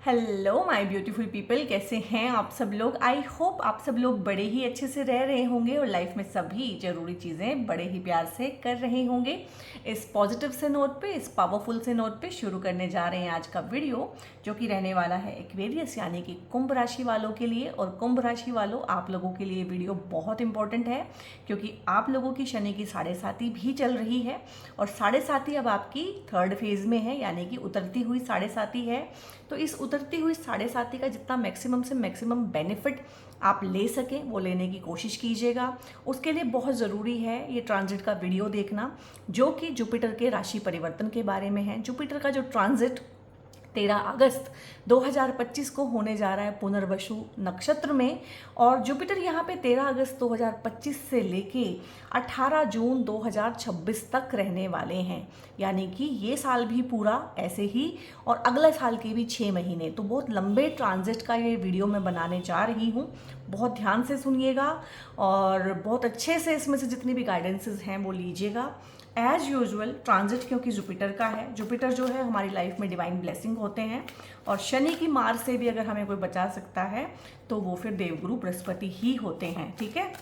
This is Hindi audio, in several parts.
हेलो माय ब्यूटीफुल पीपल, कैसे हैं आप सब लोग। आई होप आप सब लोग बड़े ही अच्छे से रह रहे होंगे और लाइफ में सभी ज़रूरी चीज़ें बड़े ही प्यार से कर रहे होंगे। इस पॉजिटिव से नोट पे, इस पावरफुल से नोट पे शुरू करने जा रहे हैं आज का वीडियो, जो कि रहने वाला है एक्वेरियस यानी कि कुंभ राशि वालों के लिए। और कुंभ राशि वालों, आप लोगों के लिए वीडियो बहुत इंपॉर्टेंट है, क्योंकि आप लोगों की शनि की 7.5 भी चल रही है और 7.5 अब आपकी थर्ड फेज में है, यानी कि उतरती हुई 7.5 है। तो इस उतरती हुई 7.5 का जितना मैक्सिमम से मैक्सिमम बेनिफिट आप ले सकें वो लेने की कोशिश कीजिएगा। उसके लिए बहुत ज़रूरी है ये ट्रांजिट का वीडियो देखना, जो कि जुपिटर के राशि परिवर्तन के बारे में है। जुपिटर का जो ट्रांजिट 13 अगस्त 2025 को होने जा रहा है पुनर्वसु नक्षत्र में, और जुपिटर यहाँ पे 13 अगस्त 2025 से लेके 18 जून 2026 तक रहने वाले हैं। यानी कि ये साल भी पूरा ऐसे ही और अगले साल के भी 6 महीने। तो बहुत लंबे ट्रांजिट का ये वीडियो मैं बनाने जा रही हूँ, बहुत ध्यान से सुनिएगा और बहुत अच्छे से इसमें से जितनी भी गाइडेंसेस हैं वो लीजिएगा। एज यूजुअल ट्रांजिट क्योंकि जुपिटर का है, जुपिटर जो है हमारी लाइफ में डिवाइन ब्लेसिंग होते हैं, और शनि की मार से भी अगर हमें कोई बचा सकता है तो वो फिर देवगुरु बृहस्पति ही होते हैं। ठीक है,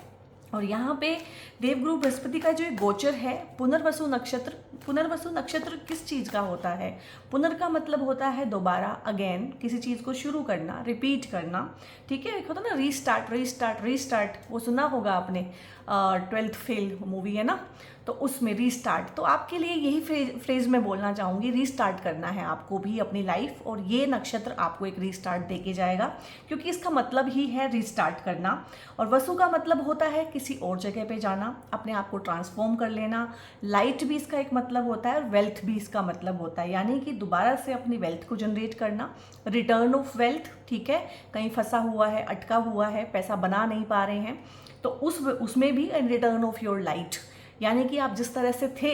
और यहाँ पे देवगुरु बृहस्पति का जो एक गोचर है पुनर्वसु नक्षत्र। पुनर्वसु नक्षत्र किस चीज़ का होता है? पुनर का मतलब होता है दोबारा, अगेन, किसी चीज़ को शुरू करना, रिपीट करना। ठीक है, एक होता है ना रीस्टार्ट रीस्टार्ट रीस्टार्ट, वो सुना होगा आपने, 12th फेल मूवी है ना, तो उसमें रीस्टार्ट। तो आपके लिए यही फ्रेज मैं बोलना चाहूँगी, रीस्टार्ट करना है आपको भी अपनी लाइफ, और ये नक्षत्र आपको एक रीस्टार्ट देके जाएगा, क्योंकि इसका मतलब ही है रीस्टार्ट करना। और वसु का मतलब होता है किसी और जगह पे जाना, अपने आप को ट्रांसफॉर्म कर लेना। लाइट भी इसका एक मतलब होता है और वेल्थ भी इसका मतलब होता है, यानी कि दोबारा से अपनी वेल्थ को जनरेट करना, रिटर्न ऑफ वेल्थ। ठीक है, कहीं फंसा हुआ है, अटका हुआ है, पैसा बना नहीं पा रहे हैं, तो उसमें भी रिटर्न ऑफ योर लाइट, यानी कि आप जिस तरह से थे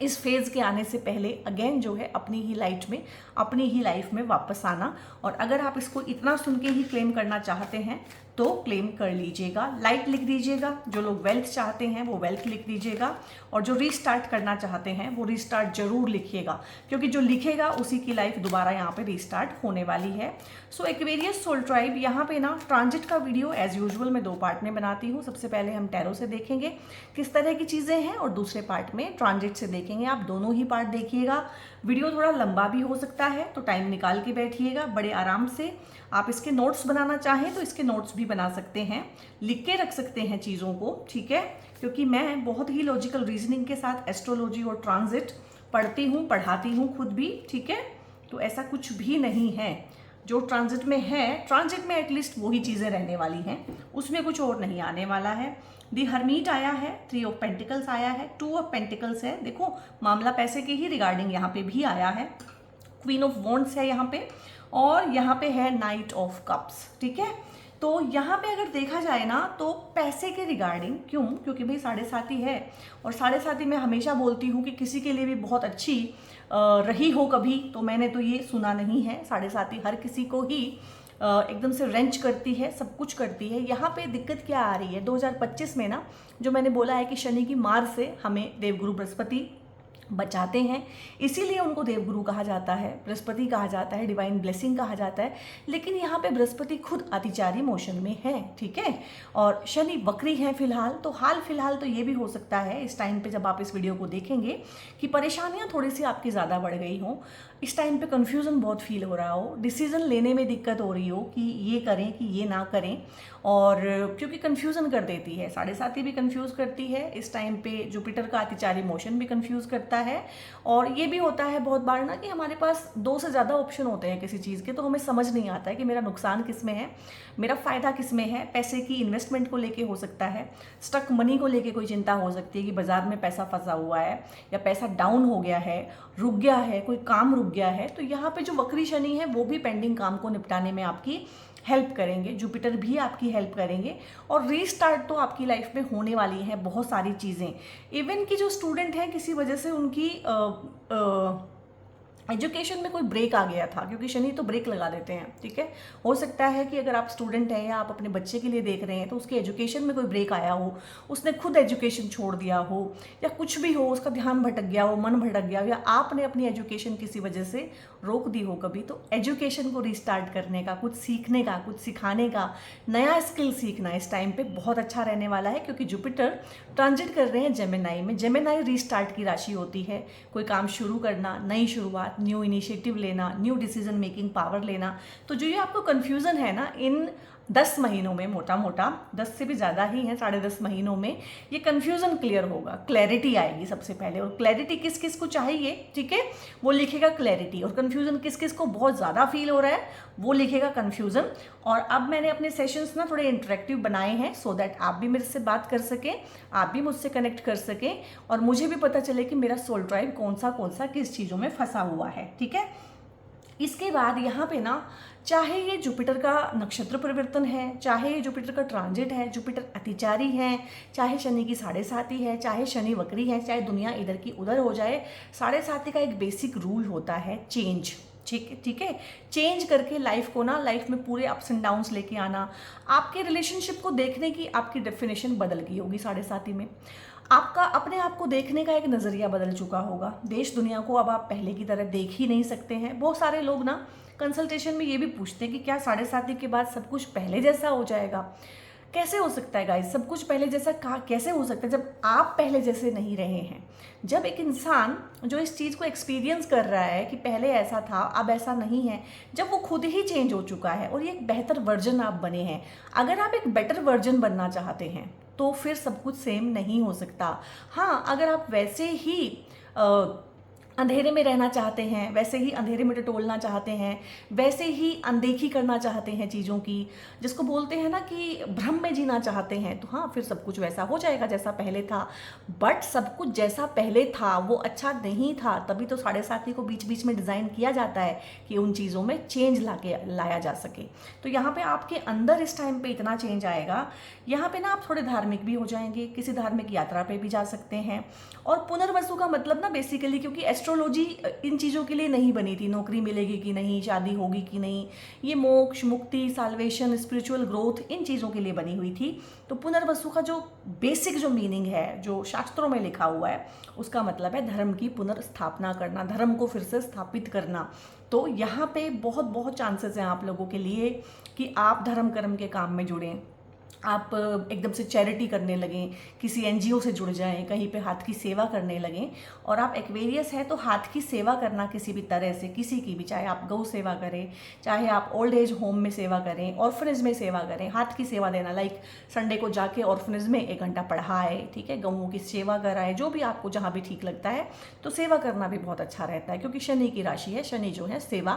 इस फेज़ के आने से पहले, अगेन जो है अपनी ही लाइट में, अपनी ही लाइफ में वापस आना। और अगर आप इसको इतना सुन के ही क्लेम करना चाहते हैं तो क्लेम कर लीजिएगा, लाइट लिख दीजिएगा। जो लोग वेल्थ चाहते हैं वो वेल्थ लिख दीजिएगा, और जो रीस्टार्ट करना चाहते हैं वो रीस्टार्ट जरूर लिखिएगा, क्योंकि जो लिखेगा उसी की लाइफ दोबारा यहाँ पे रीस्टार्ट होने वाली है। सो एक्वेरियस सोल ट्राइब, यहाँ पे ना ट्रांजिट का वीडियो एज यूजुअल मैं 2 पार्ट में बनाती हूँ। सबसे पहले हम टैरो से देखेंगे किस तरह की चीज़ें हैं, और दूसरे पार्ट में ट्रांजिट से देखेंगे। आप दोनों ही पार्ट देखिएगा। वीडियो थोड़ा लंबा भी हो सकता है, तो टाइम निकाल के बैठिएगा बड़े आराम से। आप इसके नोट्स बनाना चाहें तो इसके नोट्स भी बना सकते हैं, लिख के रख सकते हैं चीज़ों को। ठीक है, क्योंकि मैं बहुत ही लॉजिकल रीजनिंग के साथ एस्ट्रोलॉजी और ट्रांजिट पढ़ती हूँ, पढ़ाती हूँ खुद भी। ठीक है, तो ऐसा कुछ भी नहीं है जो ट्रांजिट में है। ट्रांजिट में एटलीस्ट वही चीज़ें रहने वाली हैं, उसमें कुछ और नहीं आने वाला है। दी हर्मीट आया है, 3 ऑफ पेंटिकल्स आया है, 2 ऑफ पेंटिकल्स है। देखो, मामला पैसे के ही रिगार्डिंग यहाँ पे भी आया है। क्वीन ऑफ वॉन्ड्स है यहाँ पे, और यहाँ पे है नाइट ऑफ कप्स। ठीक है, तो यहाँ पे अगर देखा जाए ना तो पैसे के रिगार्डिंग, क्योंकि भाई 7.5 है, और 7.5 मैं हमेशा बोलती हूँ कि किसी के लिए भी बहुत अच्छी रही हो कभी, तो मैंने तो ये सुना नहीं है। 7.5 हर किसी को ही एकदम से रेंच करती है, सब कुछ करती है। यहाँ पे दिक्कत क्या आ रही है 2025 में ना, जो मैंने बोला है कि शनि की मार से हमें देवगुरु बृहस्पति बचाते हैं, इसीलिए उनको देवगुरु कहा जाता है, बृहस्पति कहा जाता है, डिवाइन ब्लेसिंग कहा जाता है। लेकिन यहाँ पे बृहस्पति खुद अतिचारी मोशन में है। ठीक है, और शनि वक्री है फिलहाल। तो हाल फिलहाल तो ये भी हो सकता है इस टाइम पे जब आप इस वीडियो को देखेंगे कि परेशानियाँ थोड़ी सी आपकी ज़्यादा बढ़ गई हों, इस टाइम पे कन्फ्यूज़न बहुत फील हो रहा हो, डिसीज़न लेने में दिक्कत हो रही हो कि ये करें कि ये ना करें, और क्योंकि कन्फ्यूज़न कर देती है। 7.5 भी कन्फ्यूज़ करती है इस टाइम पे, जुपिटर का अतिचारी मोशन भी कन्फ्यूज़ करता है। और ये भी होता है बहुत बार ना कि हमारे पास 2 से ज़्यादा ऑप्शन होते हैं किसी चीज़ के, तो हमें समझ नहीं आता है कि मेरा नुकसान किस में है, मेरा फ़ायदा किस में है। पैसे की इन्वेस्टमेंट को लेके हो सकता है, स्टक मनी को लेके कोई चिंता हो सकती है कि बाज़ार में पैसा फंसा हुआ है, या पैसा डाउन हो गया है, रुक गया है, कोई काम रुक गया है। तो यहाँ पे जो वक्री शनि है वो भी पेंडिंग काम को निपटाने में आपकी हेल्प करेंगे, जुपिटर भी आपकी हेल्प करेंगे, और रीस्टार्ट तो आपकी लाइफ में होने वाली है बहुत सारी चीज़ें। इवन कि जो स्टूडेंट हैं किसी वजह से उनकी एजुकेशन में कोई ब्रेक आ गया था, क्योंकि शनि तो ब्रेक लगा देते हैं। ठीक है, हो सकता है कि अगर आप स्टूडेंट हैं या आप अपने बच्चे के लिए देख रहे हैं तो उसके एजुकेशन में कोई ब्रेक आया हो, उसने खुद एजुकेशन छोड़ दिया हो, या कुछ भी हो, उसका ध्यान भटक गया हो, मन भटक गया हो, या आपने अपनी एजुकेशन किसी वजह से रोक दी हो कभी, तो एजुकेशन को रीस्टार्ट करने का, कुछ सीखने का, कुछ सिखाने का, नया स्किल सीखना इस टाइम पे बहुत अच्छा रहने वाला है, क्योंकि जुपिटर ट्रांजिट कर रहे हैं जेमिनाई में। जेमिनाई रीस्टार्ट की राशि होती है, कोई काम शुरू करना, नई शुरुआत, न्यू इनिशिएटिव लेना, न्यू डिसीजन मेकिंग पावर लेना। तो जो ये आपको कन्फ्यूज़न है ना इन 10 महीनों में, मोटा मोटा 10 से भी ज़्यादा ही है, 10.5 महीनों में ये कन्फ्यूज़न क्लियर होगा, क्लैरिटी आएगी सबसे पहले। और क्लैरिटी किस किस को चाहिए, ठीक है, वो लिखेगा क्लैरिटी। और कन्फ्यूज़न किस किस को बहुत ज़्यादा फील हो रहा है, वो लिखेगा कन्फ्यूज़न। और अब मैंने अपने सेशंस ना थोड़े इंटरेक्टिव बनाए हैं, सो दैट आप भी मेरे से बात कर सकें, आप भी मुझसे कनेक्ट कर सकें, और मुझे भी पता चले कि मेरा सोल ट्राइब कौन सा किस चीज़ों में फंसा हुआ है, ठीक है। इसके बाद यहाँ पे ना, चाहे ये जुपिटर का नक्षत्र परिवर्तन है, चाहे ये जुपिटर का ट्रांजिट है, जुपिटर अतिचारी है, चाहे शनि की 7.5 है, चाहे शनि वक्री है, चाहे दुनिया इधर की उधर हो जाए, 7.5 का एक बेसिक रूल होता है चेंज, ठीक है। चेंज करके लाइफ को ना, लाइफ में पूरे अप्स एंड डाउन्स लेके आना। आपके रिलेशनशिप को देखने की आपकी डेफिनेशन बदल गई होगी 7.5 में। आपका अपने आप को देखने का एक नज़रिया बदल चुका होगा। देश दुनिया को अब आप पहले की तरह देख ही नहीं सकते हैं। बहुत सारे लोग ना कंसल्टेशन में ये भी पूछते हैं कि क्या 7.5 के बाद सब कुछ पहले जैसा हो जाएगा। कैसे हो सकता है गाइस, सब कुछ पहले जैसा कैसे हो सकता है जब आप पहले जैसे नहीं रहे हैं। जब एक इंसान जो इस चीज़ को एक्सपीरियंस कर रहा है कि पहले ऐसा था अब ऐसा नहीं है, जब वो खुद ही चेंज हो चुका है और ये एक बेहतर वर्जन आप बने हैं। अगर आप एक बेटर वर्जन बनना चाहते हैं तो फिर सब कुछ सेम नहीं हो सकता। हाँ, अगर आप वैसे ही अंधेरे में रहना चाहते हैं, वैसे ही अंधेरे में टटोलना चाहते हैं, वैसे ही अनदेखी करना चाहते हैं चीज़ों की, जिसको बोलते हैं ना कि भ्रम में जीना चाहते हैं, तो हाँ, फिर सब कुछ वैसा हो जाएगा जैसा पहले था। बट सब कुछ जैसा पहले था वो अच्छा नहीं था, तभी तो 7.5 को बीच बीच में डिज़ाइन किया जाता है कि उन चीज़ों में चेंज लाया जा सके। तो यहाँ पे आपके अंदर इस टाइम पे इतना चेंज आएगा। यहाँ पे ना आप थोड़े धार्मिक भी हो जाएंगे, किसी धार्मिक यात्रा पे भी जा सकते हैं। और पुनर्वसु का मतलब ना बेसिकली, क्योंकि एस्ट्रोलॉजी इन चीज़ों के लिए नहीं बनी थी, नौकरी मिलेगी कि नहीं, शादी होगी कि नहीं, ये मोक्ष, मुक्ति, साल्वेशन, स्पिरिचुअल ग्रोथ, इन चीज़ों के लिए बनी हुई थी। तो पुनर्वसु का जो बेसिक जो मीनिंग है, जो शास्त्रों में लिखा हुआ है, उसका मतलब है धर्म की पुनर्स्थापना करना, धर्म को फिर से स्थापित करना। तो यहाँ पे बहुत बहुत चांसेस हैं आप लोगों के लिए कि आप धर्म कर्म के काम में जुड़ें, आप एकदम से चैरिटी करने लगें, किसी एनजीओ से जुड़ जाएं, कहीं पे हाथ की सेवा करने लगें। और आप एक्वेरियस है तो हाथ की सेवा करना किसी भी तरह से, किसी की भी, चाहे आप गौ सेवा करें, चाहे आप ओल्ड एज होम में सेवा करें, ऑर्फनेज में सेवा करें, हाथ की सेवा देना, लाइक संडे को जाके ऑर्फनेज में 1 घंटा पढ़ाए, ठीक है, गऊओं की सेवा कराए, जो भी आपको जहाँ भी ठीक लगता है। तो सेवा करना भी बहुत अच्छा रहता है, क्योंकि शनि की राशि है, शनि जो है सेवा,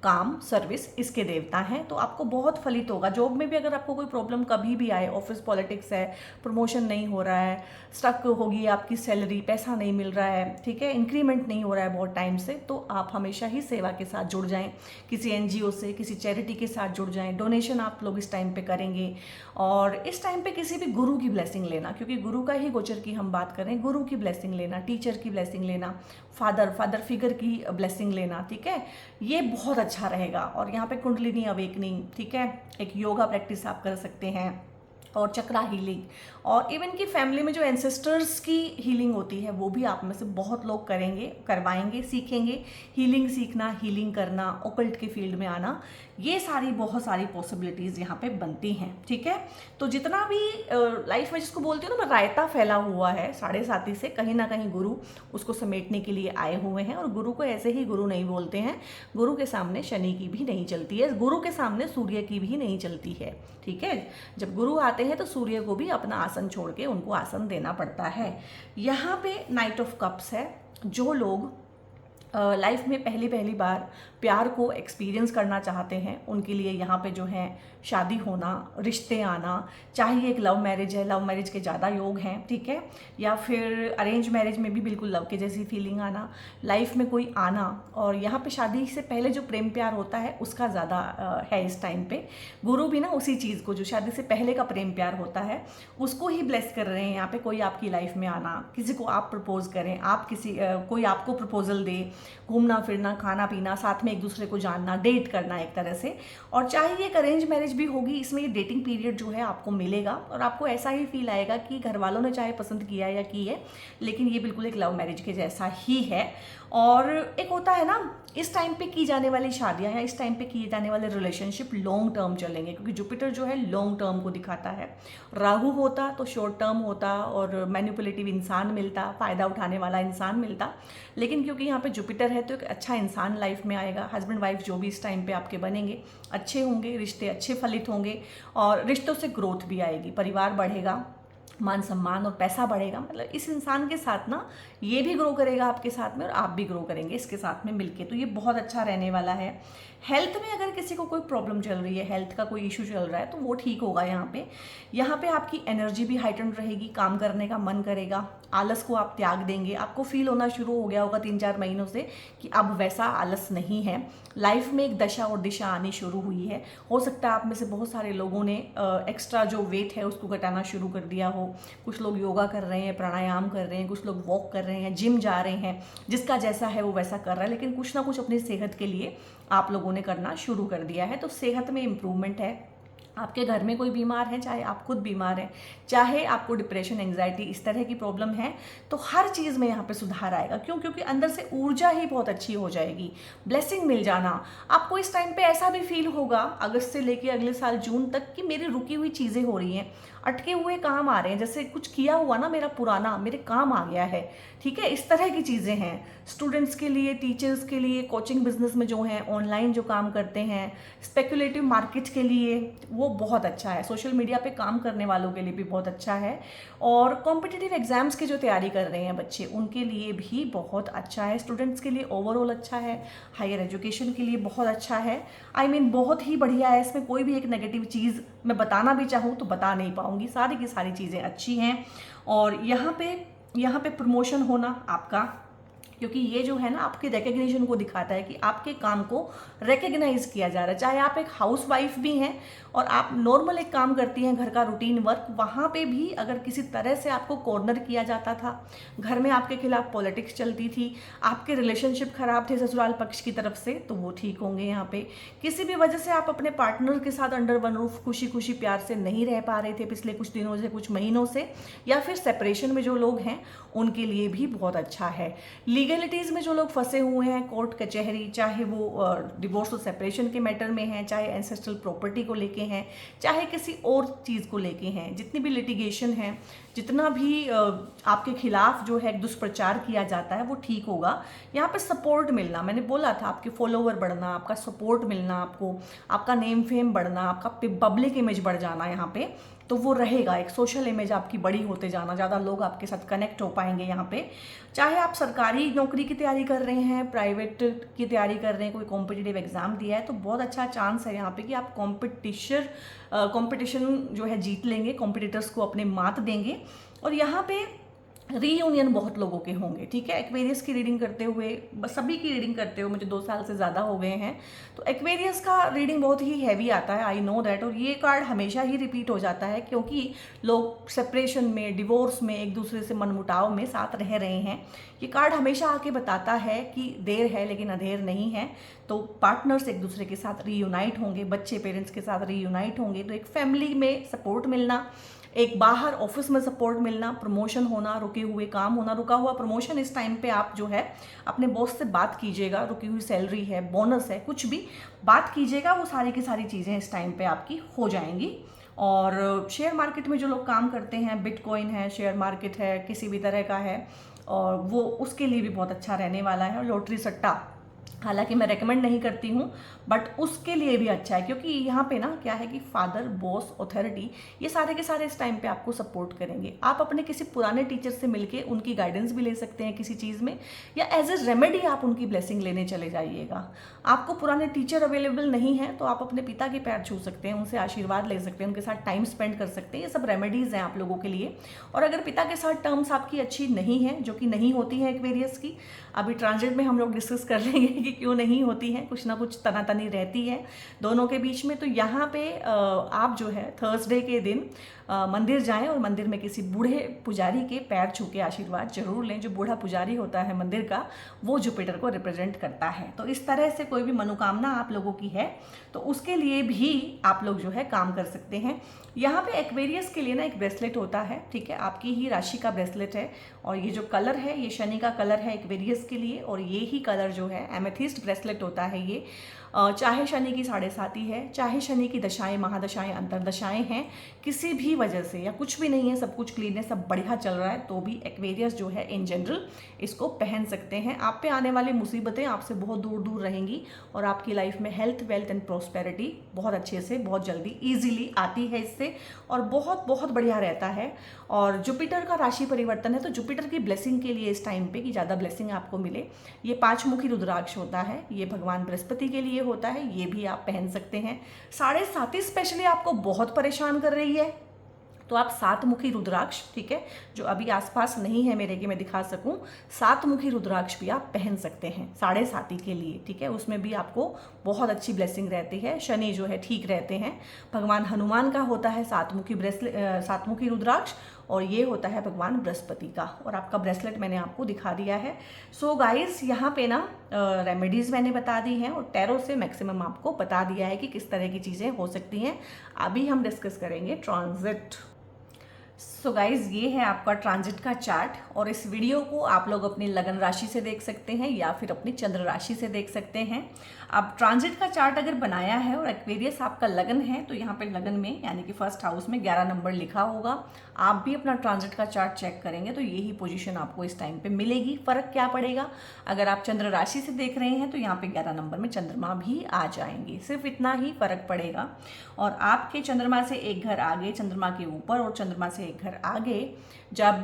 काम, सर्विस, इसके देवता हैं। तो आपको बहुत फलित होगा। जॉब में भी अगर आपको कोई प्रॉब्लम कभी भी आए, ऑफिस पॉलिटिक्स है, प्रमोशन नहीं हो रहा है, स्टक होगी आपकी सैलरी, पैसा नहीं मिल रहा है, ठीक है, इंक्रीमेंट नहीं हो रहा है बहुत टाइम से, तो आप हमेशा ही सेवा के साथ जुड़ जाएं, किसी एनजीओ से, किसी चैरिटी के साथ जुड़ जाएं। डोनेशन आप लोग इस टाइम पे करेंगे। और इस टाइम पे किसी भी गुरु की ब्लेसिंग लेना, क्योंकि गुरु का ही गोचर की हम बात करें, गुरु की ब्लेसिंग लेना, टीचर की ब्लेसिंग लेना, फादर फिगर की ब्लेसिंग लेना, ठीक है, ये बहुत अच्छा रहेगा। और यहाँ पे कुंडलिनी अवेकनिंग, ठीक है, एक योगा प्रैक्टिस आप कर सकते हैं, और चक्रा हीलिंग, और इवन की फैमिली में जो एंसेस्टर्स की हीलिंग होती है वो भी आप में से बहुत लोग करेंगे, करवाएंगे, सीखेंगे। हीलिंग सीखना, हीलिंग करना, ओकल्ट के फील्ड में आना, ये सारी बहुत सारी पॉसिबिलिटीज़ यहाँ पे बनती हैं, ठीक है। तो जितना भी लाइफ में जिसको बोलती हूँ ना, रायता फैला हुआ है 7.5 से, कहीं ना कहीं गुरु उसको समेटने के लिए आए हुए हैं। और गुरु को ऐसे ही गुरु नहीं बोलते हैं, गुरु के सामने शनि की भी नहीं चलती है, गुरु के सामने सूर्य की भी नहीं चलती है, ठीक है। जब गुरु आते हैं तो सूर्य को भी अपना आसन छोड़ के उनको आसन देना पड़ता है। यहाँ पे नाइट ऑफ कप्स है। जो लोग लाइफ में पहली बार प्यार को एक्सपीरियंस करना चाहते हैं, उनके लिए यहाँ पे जो है शादी होना, रिश्ते आना, चाहे एक लव मैरिज है, लव मैरिज के ज़्यादा योग हैं, ठीक है, या फिर अरेंज मैरिज में भी बिल्कुल लव के जैसी फीलिंग आना, लाइफ में कोई आना। और यहाँ पे शादी से पहले जो प्रेम प्यार होता है उसका ज़्यादा है इस टाइम पे। गुरु भी ना उसी चीज़ को, जो शादी से पहले का प्रेम प्यार होता है, उसको ही ब्लेस कर रहे हैं यहाँ पे। कोई आपकी लाइफ में आना, किसी को आप प्रपोज करें, आप कोई आपको प्रपोजल दे, घूमना फिरना, खाना पीना, साथ में एक दूसरे को जानना, डेट करना एक तरह से। और चाहे ये एक अरेंज मैरिज भी होगी, इसमें ये डेटिंग पीरियड जो है आपको मिलेगा, और आपको ऐसा ही फील आएगा कि घर वालों ने चाहे पसंद किया या की है, लेकिन ये बिल्कुल एक लव मैरिज के जैसा ही है। और एक होता है ना इस टाइम पे की जाने वाली शादियां या इस टाइम पे किए जाने वाले रिलेशनशिप लॉन्ग टर्म चलेंगे, क्योंकि जुपिटर जो है लॉन्ग टर्म को दिखाता है। राहु होता तो शॉर्ट टर्म होता और मैनिपुलेटिव इंसान मिलता, फ़ायदा उठाने वाला इंसान मिलता, लेकिन क्योंकि यहाँ पे जुपिटर है तो एक अच्छा इंसान लाइफ में आएगा। हस्बैंड वाइफ जो भी इस टाइम पे आपके बनेंगे अच्छे होंगे, रिश्ते अच्छे फलित होंगे और रिश्तों से ग्रोथ भी आएगी, परिवार बढ़ेगा, मान सम्मान और पैसा बढ़ेगा। मतलब इस इंसान के साथ ना ये भी ग्रो करेगा आपके साथ में और आप भी ग्रो करेंगे इसके साथ में मिलके, तो ये बहुत अच्छा रहने वाला है। हेल्थ में अगर किसी को कोई प्रॉब्लम चल रही है, हेल्थ का कोई इशू चल रहा है, तो वो ठीक होगा। यहाँ पे आपकी एनर्जी भी हाइटेंड रहेगी, काम करने का मन करेगा, आलस को आप त्याग देंगे। आपको फील होना शुरू हो गया होगा 3-4 महीनों से कि अब वैसा आलस नहीं है, लाइफ में एक दशा और दिशा आनी शुरू हुई है। हो सकता है आप में से बहुत सारे लोगों ने एक्स्ट्रा जो वेट है उसको घटाना शुरू कर दिया हो। कुछ लोग योगा कर रहे हैं, प्राणायाम कर रहे हैं, कुछ लोग वॉक कर रहे हैं, जिम जा रहे हैं, जिसका जैसा है वो वैसा कर रहा है, लेकिन कुछ ना कुछ अपनी सेहत के लिए आप लोगों ने करना शुरू कर दिया है। तो सेहत में इम्प्रूवमेंट है। आपके घर में कोई बीमार है, चाहे आप खुद बीमार हैं, चाहे आपको डिप्रेशन, एंग्जाइटी इस तरह की प्रॉब्लम है, तो हर चीज़ में यहाँ पे सुधार आएगा। क्यों? क्योंकि अंदर से ऊर्जा ही बहुत अच्छी हो जाएगी, ब्लेसिंग मिल जाना। आपको इस टाइम पे ऐसा भी फील होगा अगस्त से लेके अगले साल जून तक कि मेरी रुकी हुई चीज़ें हो रही हैं, अटके हुए काम आ रहे हैं, जैसे कुछ किया हुआ ना मेरा पुराना मेरे काम आ गया है। ठीक है, इस तरह की चीज़ें हैं स्टूडेंट्स के लिए, टीचर्स के लिए, कोचिंग बिजनेस में जो हैं, ऑनलाइन जो काम करते हैं, स्पेकुलेटिव मार्केट के लिए वो बहुत अच्छा है। सोशल मीडिया पे काम करने वालों के लिए भी बहुत अच्छा है। और कॉम्पिटिटिव एग्जाम्स की जो तैयारी कर रहे हैं बच्चे, उनके लिए भी बहुत अच्छा है। स्टूडेंट्स के लिए ओवरऑल अच्छा है, हायर एजुकेशन के लिए बहुत अच्छा है। बहुत ही बढ़िया है। इसमें कोई भी एक नेगेटिव चीज़ मैं बताना भी चाहूँ तो बता नहीं पाऊँगी, सारी की सारी चीज़ें अच्छी हैं। और यहाँ पे प्रमोशन होना आपका, क्योंकि ये जो है ना आपके रिकग्निशन को दिखाता है कि आपके काम को रिकग्नाइज किया जा रहा है। चाहे आप एक हाउस वाइफ भी हैं और आप नॉर्मल एक काम करती हैं, घर का रूटीन वर्क, वहाँ पे भी अगर किसी तरह से आपको कॉर्नर किया जाता था, घर में आपके खिलाफ पॉलिटिक्स चलती थी, आपके रिलेशनशिप खराब थे ससुराल पक्ष की तरफ से, तो वो ठीक होंगे। यहाँ पे किसी भी वजह से आप अपने पार्टनर के साथ अंडर वन रूफ खुशी खुशी प्यार से नहीं रह पा रहे थे पिछले कुछ दिनों से, कुछ महीनों से, या फिर सेपरेशन में जो लोग हैं उनके लिए भी बहुत अच्छा है। लीगलिटीज़ में जो लोग फंसे हुए हैं, कोर्ट कचहरी, चाहे वो डिवोर्स और सेपरेशन के मैटर में हैं, चाहे एंसेस्ट्रल प्रॉपर्टी को लेके हैं, चाहे किसी और चीज़ को लेके हैं, जितनी भी लिटिगेशन है, जितना भी आपके खिलाफ जो है दुष्प्रचार किया जाता है, वो ठीक होगा। यहाँ पे सपोर्ट मिलना, मैंने बोला था, आपके फॉलोवर बढ़ना, आपका सपोर्ट मिलना, आपको आपका नेम फेम बढ़ना, आपका पब्लिक इमेज बढ़ जाना यहाँ पे, तो वो रहेगा। एक सोशल इमेज आपकी बड़ी होते जाना, ज़्यादा लोग आपके साथ कनेक्ट हो पाएंगे यहाँ पे। चाहे आप सरकारी नौकरी की तैयारी कर रहे हैं, प्राइवेट की तैयारी कर रहे हैं, कोई कॉम्पिटिटिव एग्जाम दिया है, तो बहुत अच्छा चांस है यहाँ पे कि आप कॉम्पिटिशन जो है जीत लेंगे, कॉम्पिटिटर्स को अपने मात देंगे। और यहाँ पे रीयूनियन बहुत लोगों के होंगे। ठीक है, एक्वेरियस की रीडिंग करते हुए, बस सभी की रीडिंग करते हुए मुझे 2 साल से ज़्यादा हो गए हैं, तो एक्वेरियस का रीडिंग बहुत ही हैवी आता है, आई नो दैट। और ये कार्ड हमेशा ही रिपीट हो जाता है, क्योंकि लोग सेपरेशन में, डिवोर्स में, एक दूसरे से मनमुटाव में साथ रह रहे हैं। ये कार्ड हमेशा आके बताता है कि देर है लेकिन अधेर नहीं है। तो पार्टनर्स एक दूसरे के साथ रीयूनाइट होंगे, बच्चे पेरेंट्स के साथ रीयूनाइट होंगे, तो एक फैमिली में सपोर्ट मिलना, एक बाहर ऑफिस में सपोर्ट मिलना, प्रमोशन होना, रुके हुए काम होना, रुका हुआ प्रमोशन। इस टाइम पे आप जो है अपने बॉस से बात कीजिएगा, रुकी हुई सैलरी है, बोनस है, कुछ भी बात कीजिएगा, वो सारी की सारी चीज़ें इस टाइम पे आपकी हो जाएंगी। और शेयर मार्केट में जो लोग काम करते हैं, बिटकॉइन है, शेयर मार्केट है, किसी भी तरह का है, और वो उसके लिए भी बहुत अच्छा रहने वाला है। और लॉटरी सट्टा हालांकि मैं रेकमेंड नहीं करती हूँ, बट उसके लिए भी अच्छा है, क्योंकि यहाँ पे ना क्या है कि फादर, बॉस, अथॉरिटी, ये सारे के सारे इस टाइम पे आपको सपोर्ट करेंगे। आप अपने किसी पुराने टीचर से मिलके उनकी गाइडेंस भी ले सकते हैं किसी चीज़ में, या एज ए रेमेडी आप उनकी ब्लेसिंग लेने चले जाइएगा। आपको पुराने टीचर अवेलेबल नहीं है तो आप अपने पिता के पैर छू सकते हैं, उनसे आशीर्वाद ले सकते हैं, उनके साथ टाइम स्पेंड कर सकते हैं। ये सब रेमेडीज़ हैं आप लोगों के लिए। और अगर पिता के साथ टर्म्स आपकी अच्छी नहीं है, जो कि नहीं होती है एक्वेरियस की, अभी ट्रांजिट में हम लोग डिस्कस कर लेंगे कि क्यों नहीं होती है, कुछ ना कुछ तनातनी रहती है दोनों के बीच में। तो यहाँ पे आप जो है थर्सडे के दिन मंदिर जाएं और मंदिर में किसी बूढ़े पुजारी के पैर छू के आशीर्वाद जरूर लें। जो बूढ़ा पुजारी होता है मंदिर का, वो जुपिटर को रिप्रेजेंट करता है। तो इस तरह से कोई भी मनोकामना आप लोगों की है तो उसके लिए भी आप लोग जो है काम कर सकते हैं। यहाँ पे एक्वेरियस के लिए ना एक ब्रेसलेट होता है, ठीक है, आपकी ही राशि का ब्रेसलेट है, और ये जो कलर है ये शनि का कलर है एक्वेरियस के लिए, और ये ही कलर जो है एमेथिस्ट एमेथिस्ट ब्रेसलेट होता है ये। चाहे शनि की 7.5 है, चाहे शनि की दशाएं, महादशाएं, अंतरदशाएं हैं, किसी भी वजह से या कुछ भी नहीं है, सब कुछ क्लीन है, सब बढ़िया चल रहा है, तो भी एक्वेरियस जो है इन जनरल इसको पहन सकते हैं। आप पे आने वाली मुसीबतें आपसे बहुत दूर दूर रहेंगी और आपकी लाइफ में हेल्थ, वेल्थ एंड प्रोस्पेरिटी बहुत अच्छे से, बहुत जल्दी, ईजिली आती है इससे और बहुत बहुत बढ़िया रहता है। और जुपिटर का राशि परिवर्तन है, तो जुपिटर की ब्लेसिंग के लिए इस टाइम पे कि ज़्यादा ब्लेसिंग आपको मिले, ये 5 मुखी रुद्राक्ष होता है, ये भगवान बृहस्पति के लिए होता है, ये भी आप पहन सकते हैं। 7.5 स्पेशली आपको बहुत परेशान कर रही है, तो आप 7 मुखी रुद्राक्ष, ठीक है, जो अभी आसपास नहीं है मेरे कि मैं दिखा सकूं, 7 मुखी रुद्राक्ष भी आप पहन सकते हैं 7.5 के लिए, ठीक है। उसमें भी आपको बहुत अच्छी ब्लेसिंग रहती है, शनि जो है ठीक रहते हैं। भगवान हनुमान का होता है 7 मुखी रुद्राक्ष और ये होता है भगवान बृहस्पति का, और आपका ब्रेसलेट मैंने आपको दिखा दिया है। सो गाइज यहाँ पे ना रेमेडीज़ मैंने बता दी हैं और टैरो से मैक्सिमम आपको बता दिया है कि किस तरह की चीज़ें हो सकती हैं। अभी हम डिस्कस करेंगे ट्रांजिट। सो गाइज ये है आपका ट्रांजिट का चार्ट और इस वीडियो को आप लोग अपनी लगन राशि से देख सकते हैं या फिर अपनी चंद्र राशि से देख सकते हैं। अब ट्रांजिट का चार्ट अगर बनाया है और एक्वेरियस आपका लगन है तो यहाँ पे लगन में यानी कि फर्स्ट हाउस में 11 नंबर लिखा होगा। आप भी अपना ट्रांजिट का चार्ट चेक करेंगे तो यही पोजीशन आपको इस टाइम पे मिलेगी। फर्क क्या पड़ेगा, अगर आप चंद्र राशि से देख रहे हैं तो यहाँ पे 11 नंबर में चंद्रमा भी आ जाएंगे, सिर्फ इतना ही फर्क पड़ेगा। और आपके चंद्रमा से एक घर आगे, चंद्रमा के ऊपर और चंद्रमा से एक घर आगे जब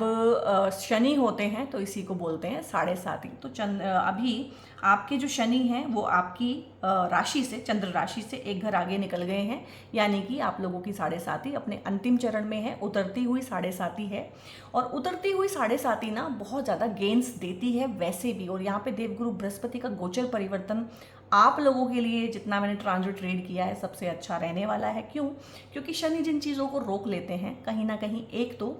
शनि होते हैं तो इसी को बोलते हैं 7.5। तो अभी आपके जो शनि हैं वो आपकी राशि से, चंद्र राशि से एक घर आगे निकल गए हैं, यानी कि आप लोगों की 7.5 अपने अंतिम चरण में है, उतरती हुई 7.5 है। और उतरती हुई 7.5 ना बहुत ज़्यादा गेन्स देती है वैसे भी। और यहाँ पे देवगुरु बृहस्पति का गोचर परिवर्तन आप लोगों के लिए जितना मैंने ट्रांजिट रीड किया है सबसे अच्छा रहने वाला है। क्यों? क्योंकि शनि जिन चीज़ों को रोक लेते हैं कहीं ना कहीं, एक तो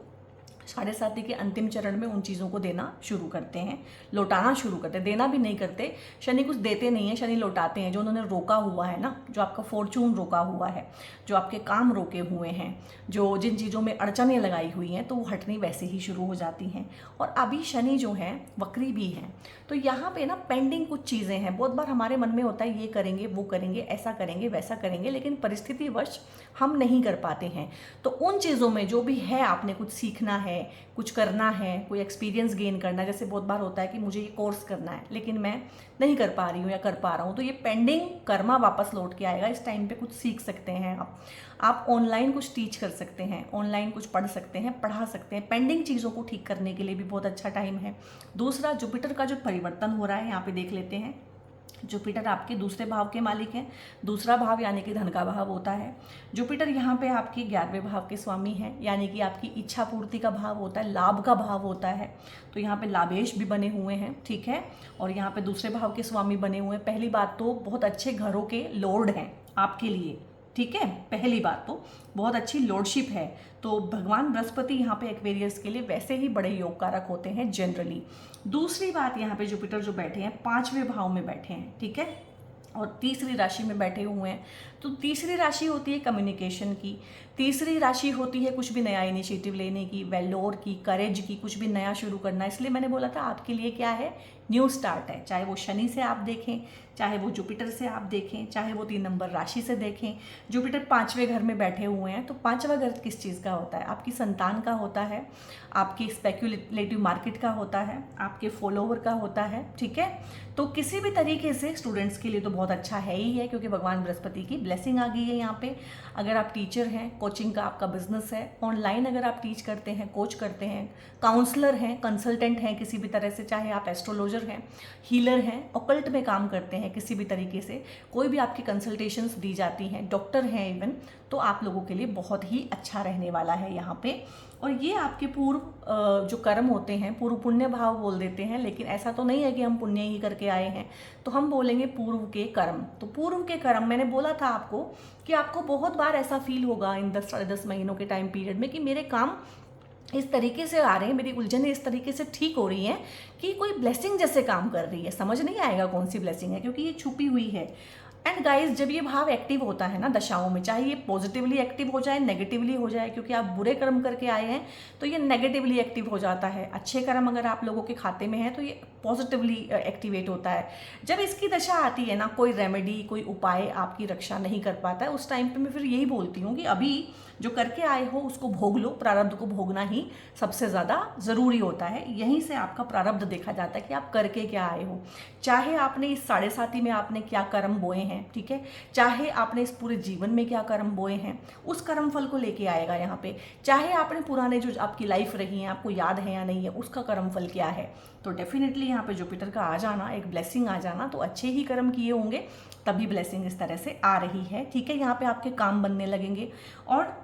7.5 के अंतिम चरण में उन चीज़ों को देना शुरू करते हैं, लौटाना शुरू करते हैं। देना भी नहीं करते, शनि कुछ देते नहीं है, शनि लौटाते हैं। जो उन्होंने रोका हुआ है ना, जो आपका फॉर्चून रोका हुआ है, जो आपके काम रोके हुए हैं, जो जिन चीज़ों में अड़चनें लगाई हुई हैं, तो वो हटनी वैसे ही शुरू हो जाती हैं। और अभी शनि जो है वक्री भी हैं, तो यहाँ पे ना पेंडिंग कुछ चीज़ें हैं। बहुत बार हमारे मन में होता है ये करेंगे, वो करेंगे, ऐसा करेंगे, वैसा करेंगे, लेकिन परिस्थितिवश हम नहीं कर पाते हैं। तो उन चीज़ों में जो भी है, आपने कुछ सीखना है, कुछ करना है, कोई एक्सपीरियंस गेन करना है। जैसे बहुत बार होता है कि मुझे ये कोर्स करना है लेकिन मैं नहीं कर पा रही हूँ या कर पा रहा हूँ, तो ये पेंडिंग कर्मा वापस लौट के आएगा। इस टाइम पे कुछ सीख सकते हैं आप ऑनलाइन कुछ टीच कर सकते हैं, ऑनलाइन कुछ पढ़ सकते हैं, पढ़ा सकते हैं। पेंडिंग चीज़ों को ठीक करने के लिए भी बहुत अच्छा टाइम है। दूसरा, जुपिटर का जो परिवर्तन हो रहा है यहाँ पे देख लेते हैं। जुपिटर आपके दूसरे भाव के मालिक हैं। दूसरा भाव यानी कि धन का भाव होता है। जुपिटर यहाँ पे आपके 11वें भाव के स्वामी हैं, यानी कि आपकी इच्छा पूर्ति का भाव होता है, लाभ का भाव होता है। तो यहाँ पे लाभेश भी बने हुए हैं, ठीक है। और यहाँ पे दूसरे भाव के स्वामी बने हुए हैं। पहली बात तो बहुत अच्छे घरों के लॉर्ड हैं आपके लिए, ठीक है। पहली बात तो बहुत अच्छी लॉर्डशिप है। तो भगवान बृहस्पति यहाँ पे एक्वेरियस के लिए वैसे ही बड़े योग कारक होते हैं जनरली। दूसरी बात, यहाँ पे जुपिटर जो बैठे हैं 5वें भाव में बैठे हैं, ठीक है, और तीसरी राशि में बैठे हुए हैं। तो तीसरी राशि होती है कम्युनिकेशन की, तीसरी राशि होती है कुछ भी नया इनिशिएटिव लेने की, वेलोर की, करेज की, कुछ भी नया शुरू करना। इसलिए मैंने बोला था आपके लिए क्या है, न्यू स्टार्ट है। चाहे वो शनि से आप देखें, चाहे वो जुपिटर से आप देखें, चाहे वो 3 नंबर राशि से देखें। जुपिटर 5वें घर में बैठे हुए हैं, तो 5वां घर किस चीज़ का होता है? आपकी संतान का होता है, आपकी स्पेक्युलेटिव मार्केट का होता है, आपके फॉलोवर का होता है, ठीक है। तो किसी भी तरीके से स्टूडेंट्स के लिए तो बहुत अच्छा है ही है, क्योंकि भगवान बृहस्पति की ब्लेसिंग आ गई है यहाँ पे। अगर आप टीचर हैं, कोचिंग का आपका बिजनेस है, ऑनलाइन अगर आप टीच करते हैं, कोच करते हैं, काउंसलर हैं, कंसल्टेंट हैं किसी भी तरह से, चाहे आप एस्ट्रोलॉजर हैं, हीलर हैं, ऑकल्ट में काम करते हैं किसी भी तरीके से, कोई भी आपकी कंसल्टेशंस दी जाती हैं, डॉक्टर हैं इवन, तो आप लोगों के लिए बहुत ही अच्छा रहने वाला है यहाँ पे। और ये आपके पूर्व जो कर्म होते हैं, पूर्व पुण्य भाव बोल देते हैं, लेकिन ऐसा तो नहीं है कि हम पुण्य ही करके आए हैं, तो हम बोलेंगे पूर्व के कर्म। तो पूर्व के कर्म, मैंने बोला था आपको कि आपको बहुत बार ऐसा फील होगा इन 10 महीनों के टाइम पीरियड में कि मेरे काम इस तरीके से आ रहे हैं, मेरी उलझनें इस तरीके से ठीक हो रही हैं कि कोई ब्लेसिंग जैसे काम कर रही है। समझ नहीं आएगा कौन सी ब्लेसिंग है, क्योंकि ये छुपी हुई है। एंड गाइस, जब ये भाव एक्टिव होता है ना दशाओं में, चाहे ये पॉजिटिवली एक्टिव हो जाए, नेगेटिवली हो जाए, क्योंकि आप बुरे कर्म करके आए हैं तो ये नेगेटिवली एक्टिव हो जाता है। अच्छे कर्म अगर आप लोगों के खाते में है तो ये पॉजिटिवली एक्टिवेट होता है। जब इसकी दशा आती है ना, कोई रेमेडी, कोई उपाय आपकी रक्षा नहीं कर पाता है, उस टाइम पे मैं फिर यही बोलती हूँ कि अभी जो करके आए हो उसको भोग लो। प्रारब्ध को भोगना ही सबसे ज़्यादा ज़रूरी होता है। यहीं से आपका प्रारब्ध देखा जाता है कि आप करके क्या आए हो। चाहे आपने इस 7.5 में आपने क्या कर्म बोए हैं, ठीक है, चाहे आपने इस पूरे जीवन में क्या कर्म बोए हैं, उस कर्म फल को लेके आएगा यहाँ पे। चाहे आपने पुराने जो आपकी लाइफ रही है, आपको याद है या नहीं है, उसका कर्म फल क्या है। तो डेफिनेटली यहाँ पे जुपिटर का आ जाना, एक ब्लेसिंग आ जाना, तो अच्छे ही कर्म किए होंगे तभी ब्लेसिंग इस तरह से आ रही है, ठीक है। यहाँ पे आपके काम बनने लगेंगे। और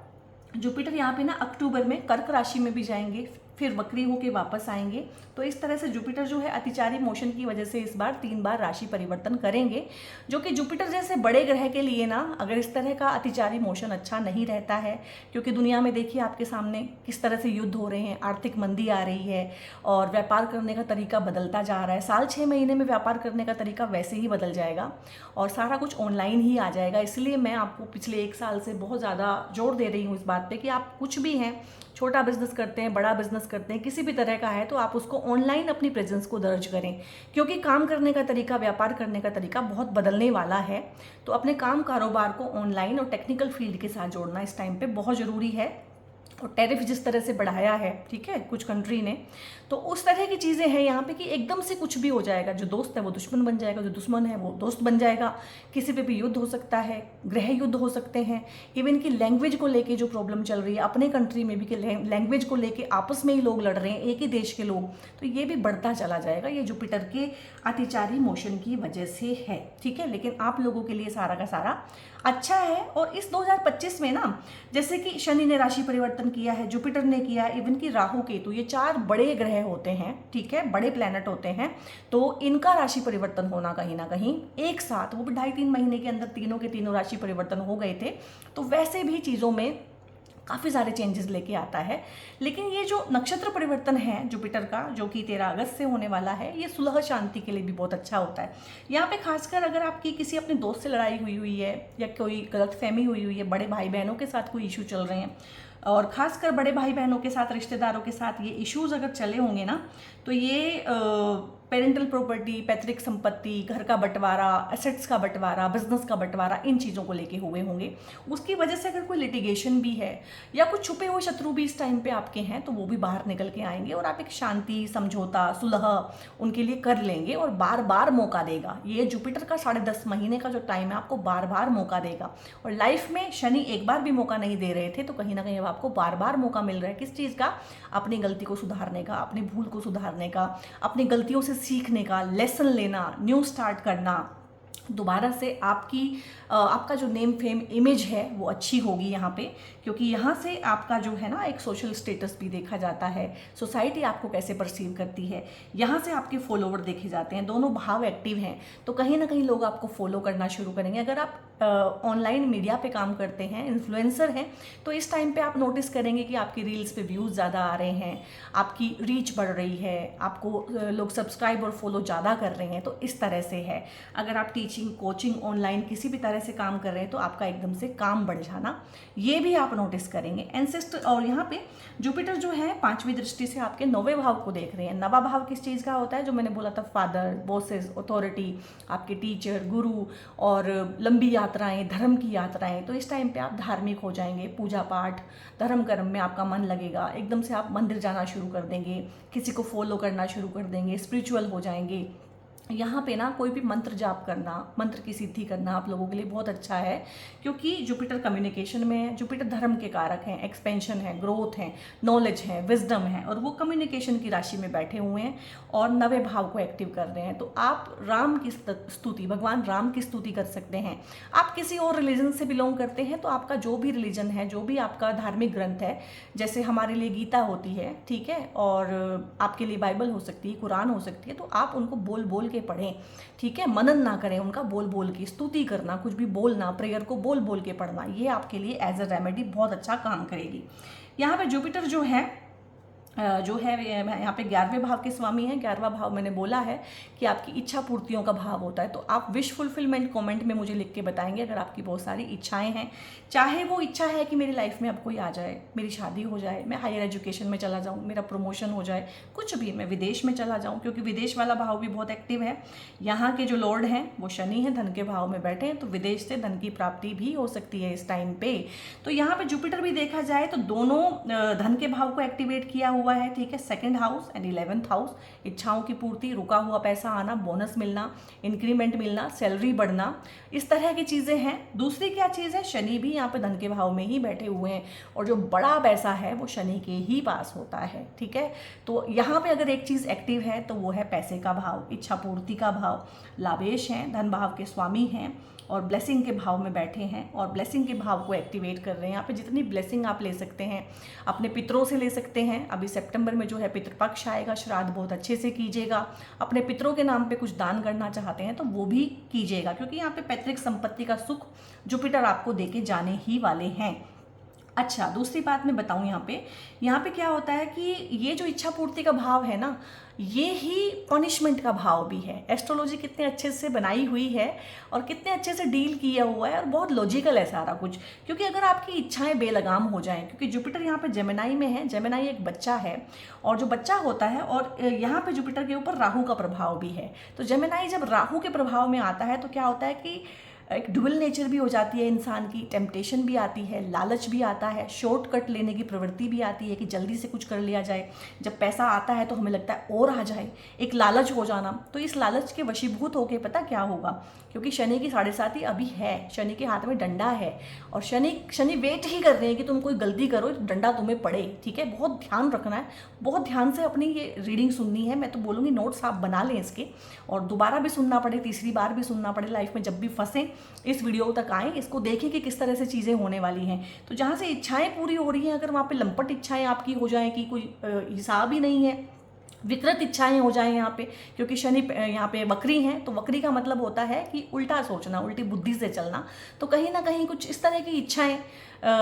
जुपिटर यहाँ पे ना अक्टूबर में कर्क राशि में भी जाएंगे, फिर वक्री होके वापस आएंगे। तो इस तरह से जुपिटर जो है अतिचारी मोशन की वजह से इस बार 3 बार राशि परिवर्तन करेंगे, जो कि जुपिटर जैसे बड़े ग्रह के लिए ना, अगर इस तरह का अतिचारी मोशन अच्छा नहीं रहता है, क्योंकि दुनिया में देखिए आपके सामने किस तरह से युद्ध हो रहे हैं, आर्थिक मंदी आ रही है और व्यापार करने का तरीका बदलता जा रहा है। साल 6 महीने में व्यापार करने का तरीका वैसे ही बदल जाएगा और सारा कुछ ऑनलाइन ही आ जाएगा। इसलिए मैं आपको पिछले 1 साल से बहुत ज़्यादा जोर दे रही हूँ इस बात पर कि आप कुछ भी हैं, छोटा बिजनेस करते हैं, बड़ा बिजनेस करते हैं, किसी भी तरह का है, तो आप उसको ऑनलाइन अपनी प्रेजेंस को दर्ज करें, क्योंकि काम करने का तरीका, व्यापार करने का तरीका बहुत बदलने वाला है। तो अपने काम कारोबार को ऑनलाइन और टेक्निकल फील्ड के साथ जोड़ना इस टाइम पे बहुत ज़रूरी है। और टैरिफ जिस तरह से बढ़ाया है, ठीक है, कुछ कंट्री ने, तो उस तरह की चीज़ें हैं यहाँ पे कि एकदम से कुछ भी हो जाएगा। जो दोस्त है वो दुश्मन बन जाएगा, जो दुश्मन है वो दोस्त बन जाएगा। किसी पे भी युद्ध हो सकता है, गृह युद्ध हो सकते हैं। इवन की लैंग्वेज को लेके जो प्रॉब्लम चल रही है अपने कंट्री में भी, कि लैंग्वेज को लेके आपस में ही लोग लड़ रहे हैं, एक ही देश के लोग, तो ये भी बढ़ता चला जाएगा। ये जुपिटर के अतिचारी मोशन की वजह से है, ठीक है। लेकिन आप लोगों के लिए सारा का सारा अच्छा है। और इस 2025 में ना, जैसे कि शनि ने राशि परिवर्तन किया है, जुपिटर ने किया, इवन की राहु केतु, ये 4 बड़े ग्रह होते हैं, ठीक है, बड़े प्लैनेट होते हैं। तो इनका राशि परिवर्तन होना कहीं ना कहीं एक साथ, वो भी 2.5-3 महीने के अंदर तीनों के तीनों राशि परिवर्तन हो गए थे। तो वैसे भी चीज़ों में काफ़ी सारे चेंजेस लेके आता है। लेकिन ये जो नक्षत्र परिवर्तन है जुपिटर का, जो कि 13 अगस्त से होने वाला है, ये सुलह शांति के लिए भी बहुत अच्छा होता है। यहाँ पे खासकर अगर आपकी किसी अपने दोस्त से लड़ाई हुई है या कोई गलतफहमी हुई है, बड़े भाई बहनों के साथ कोई इशू चल रहे हैं, और खासकर बड़े भाई बहनों के साथ, रिश्तेदारों के साथ ये इश्यूज अगर चले होंगे ना, तो ये पेरेंटल प्रॉपर्टी, पैतृक संपत्ति, घर का बंटवारा, एसेट्स का बंटवारा, बिजनेस का बंटवारा, इन चीज़ों को लेके हुए होंगे। उसकी वजह से अगर कोई लिटिगेशन भी है या कुछ छुपे हुए शत्रु भी इस टाइम पे आपके हैं, तो वो भी बाहर निकल के आएंगे और आप एक शांति, समझौता, सुलह उनके लिए कर लेंगे और बार बार मौका देगा। ये जुपिटर का 10.5 महीने का जो टाइम है, आपको बार बार मौका देगा। और लाइफ में शनि एक बार भी मौका नहीं दे रहे थे, तो कहीं ना कहीं अब आपको बार बार मौका मिल रहा है। किस चीज़ का? अपनी गलती को सुधारने का, अपनी भूल को सुधारने का, अपनी गलतियों से सीखने का, लेसन लेना, न्यू स्टार्ट करना, दोबारा से आपका जो नेम फेम इमेज है वो अच्छी होगी यहाँ पे, क्योंकि यहाँ से आपका जो है ना एक सोशल स्टेटस भी देखा जाता है, सोसाइटी आपको कैसे परसीव करती है, यहाँ से आपके फॉलोवर देखे जाते हैं। दोनों भाव एक्टिव हैं तो कहीं ना कहीं लोग आपको फॉलो करना शुरू करेंगे। अगर आप ऑनलाइन मीडिया पे काम करते हैं, इन्फ्लुएंसर हैं, तो इस टाइम पे आप नोटिस करेंगे कि आपकी रील्स पे व्यूज़ ज़्यादा आ रहे हैं, आपकी रीच बढ़ रही है, आपको लोग सब्सक्राइब और फॉलो ज़्यादा कर रहे हैं। तो इस तरह से है। अगर आप टीचिंग, कोचिंग, ऑनलाइन किसी भी तरह से काम कर रहे हैं, तो आपका एकदम से काम बढ़ जाना, ये भी आप नोटिस करेंगे। एंसेस्टर, और यहाँ पे जुपिटर जो है 5वीं दृष्टि से आपके 9वें भाव को देख रहे हैं। 9वां भाव किस चीज़ का होता है? जो मैंने बोला था, फादर, बॉसेस, अथॉरिटी, आपके टीचर, गुरु, और लंबी यात्राएं, धर्म की यात्राएं। तो इस टाइम पे आप धार्मिक हो जाएंगे, पूजा पाठ, धर्म कर्म में आपका मन लगेगा, एकदम से आप मंदिर जाना शुरू कर देंगे, किसी को फॉलो करना शुरू कर देंगे, स्पिरिचुअल हो जाएंगे। यहाँ पे ना कोई भी मंत्र जाप करना, मंत्र की सिद्धि करना आप लोगों के लिए बहुत अच्छा है, क्योंकि जुपिटर कम्युनिकेशन में है, जुपिटर धर्म के कारक हैं, एक्सपेंशन है, ग्रोथ है, नॉलेज है, विजडम है, और वो कम्युनिकेशन की राशि में बैठे हुए हैं और 9वें भाव को एक्टिव कर रहे हैं। तो आप राम की स्तुति, भगवान राम की स्तुति कर सकते हैं। आप किसी और रिलीजन से बिलोंग करते हैं, तो आपका जो भी रिलीजन है, जो भी आपका धार्मिक ग्रंथ है, जैसे हमारे लिए गीता होती है, ठीक है, और आपके लिए बाइबल हो सकती है, कुरान हो सकती है, तो आप उनको बोल बोल के पढ़ें, ठीक है, मनन ना करें उनका, बोल बोल के स्तुति करना, कुछ भी बोलना, प्रेयर को बोल बोल के पढ़ना, ये आपके लिए एज अ रेमेडी बहुत अच्छा काम करेगी। यहाँ पे जुपिटर जो है जो है यहाँ पे 11वें भाव के स्वामी हैं। 11वां भाव मैंने बोला है कि आपकी इच्छा पूर्तियों का भाव होता है। तो आप विश फुलफिलमेंट कमेंट में मुझे लिख के बताएंगे अगर आपकी बहुत सारी इच्छाएं हैं। चाहे वो इच्छा है कि मेरी लाइफ में अब कोई आ जाए, मेरी शादी हो जाए, मैं हायर एजुकेशन में चला जाऊँ, मेरा प्रमोशन हो जाए, कुछ भी, मैं विदेश में चला जाऊँ, क्योंकि विदेश वाला भाव भी बहुत एक्टिव है। यहाँ के जो लॉर्ड हैं वो शनि हैं, धन के भाव में बैठे हैं, तो विदेश से धन की प्राप्ति भी हो सकती है इस टाइम पे। तो यहाँ पे जुपिटर भी देखा जाए तो दोनों धन के भाव को एक्टिवेट किया हुआ है, ठीक है। Second house and 11th house, इच्छाओं की पूर्ति, रुका हुआ पैसा आना, बोनस मिलना, इंक्रीमेंट मिलना, सैलरी बढ़ना, इस तरह की चीज़ें हैं। दूसरी क्या चीज़ है, शनि भी यहाँ पे धन के भाव में ही बैठे हुए हैं और जो बड़ा पैसा है वो शनि के ही पास होता है, ठीक है। तो यहाँ पे अगर एक चीज़ एक्टिव है तो वो है पैसे का भाव, इच्छा पूर्ति का भाव। लाभेश हैं, धन भाव के स्वामी हैं और ब्लेसिंग के भाव में बैठे हैं और ब्लेसिंग के भाव को एक्टिवेट कर रहे हैं। यहाँ पे जितनी ब्लेसिंग आप ले सकते हैं अपने पितरों से ले सकते हैं। अभी सितंबर में जो है पितृपक्ष आएगा, श्राद्ध बहुत अच्छे से कीजिएगा। अपने पितरों के नाम पे कुछ दान करना चाहते हैं तो वो भी कीजिएगा, क्योंकि यहाँ पे पैतृक संपत्ति का सुख जुपिटर आपको देके जाने ही वाले हैं। अच्छा, दूसरी बात मैं बताऊं, यहाँ पे क्या होता है कि ये जो इच्छा पूर्ति का भाव है ना, ये ही पनिशमेंट का भाव भी है। एस्ट्रोलॉजी कितने अच्छे से बनाई हुई है और कितने अच्छे से डील किया हुआ है और बहुत लॉजिकल है सारा कुछ। क्योंकि अगर आपकी इच्छाएं बेलगाम हो जाएं, क्योंकि जुपिटर यहाँ पे जेमिनाई में है, जेमिनाई एक बच्चा है और जो बच्चा होता है, और यहाँ पे जुपिटर के ऊपर राहु का प्रभाव भी है। तो जेमिनाई जब राहु के प्रभाव में आता है तो क्या होता है कि एक डुअल नेचर भी हो जाती है इंसान की, टेम्पटेशन भी आती है, लालच भी आता है, शॉर्टकट लेने की प्रवृत्ति भी आती है कि जल्दी से कुछ कर लिया जाए। जब पैसा आता है तो हमें लगता है और आ जाए, एक लालच हो जाना। तो इस लालच के वशीभूत होके पता क्या होगा, क्योंकि शनि की 7.5 अभी है, शनि के हाथ में डंडा है और शनि वेट ही कर रहे हैं कि तुम कोई गलती करो, डंडा तुम्हें पड़े, ठीक है। बहुत ध्यान रखना है, बहुत ध्यान से अपनी ये रीडिंग सुननी है। मैं तो बोलूँगी नोट्स आप बना लें इसके, और दोबारा भी सुनना पड़े, तीसरी बार भी सुनना पड़े, लाइफ में जब भी फंसें इस वीडियो तक आएँ, इसको देखें कि किस तरह से चीज़ें होने वाली हैं। तो जहाँ से इच्छाएं पूरी हो रही हैं, अगर वहाँ पे लंपट इच्छाएं आपकी हो जाएं कि कोई हिसाब ही नहीं है, विकृत इच्छाएं हो जाएं यहाँ पे, क्योंकि शनि यहाँ पे वक्री हैं, तो वक्री का मतलब होता है कि उल्टा सोचना, उल्टी बुद्धि से चलना। तो कहीं ना कहीं कुछ इस तरह की इच्छाएं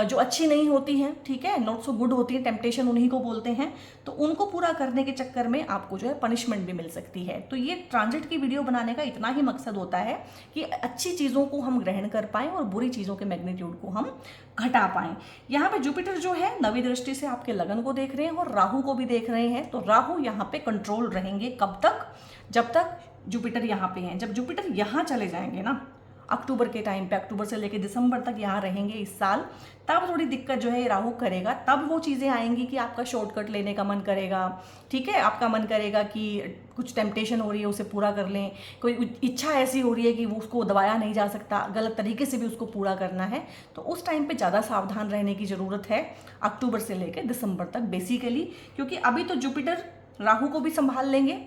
जो अच्छी नहीं होती हैं, ठीक है, नॉट सो गुड होती है, टेम्पटेशन उन्हीं को बोलते हैं, तो उनको पूरा करने के चक्कर में आपको जो है पनिशमेंट भी मिल सकती है। तो ये ट्रांजिट की वीडियो बनाने का इतना ही मकसद होता है कि अच्छी चीज़ों को हम ग्रहण कर पाएँ और बुरी चीज़ों के मैग्नीट्यूड को हम घटा पाएँ। यहाँ पे जुपिटर जो है नवी दृष्टि से आपके लगन को देख रहे हैं और राहु को भी देख रहे हैं। तो राहु यहाँ पे कंट्रोल रहेंगे कब तक, जब तक जुपिटर यहाँ पे हैं। जब जुपिटर यहाँ चले जाएंगे ना अक्टूबर के टाइम पे, अक्टूबर से लेकर दिसंबर तक यहाँ रहेंगे इस साल, तब थोड़ी दिक्कत जो है राहु करेगा। तब वो चीज़ें आएंगी कि आपका शॉर्टकट लेने का मन करेगा, ठीक है, आपका मन करेगा कि कुछ टेम्पटेशन हो रही है उसे पूरा कर लें, कोई इच्छा ऐसी हो रही है कि वो उसको दबाया नहीं जा सकता, गलत तरीके से भी उसको पूरा करना है। तो उस टाइम पे ज़्यादा सावधान रहने की ज़रूरत है अक्टूबर से लेकर दिसंबर तक बेसिकली, क्योंकि अभी तो जुपिटर राहु को भी संभाल लेंगे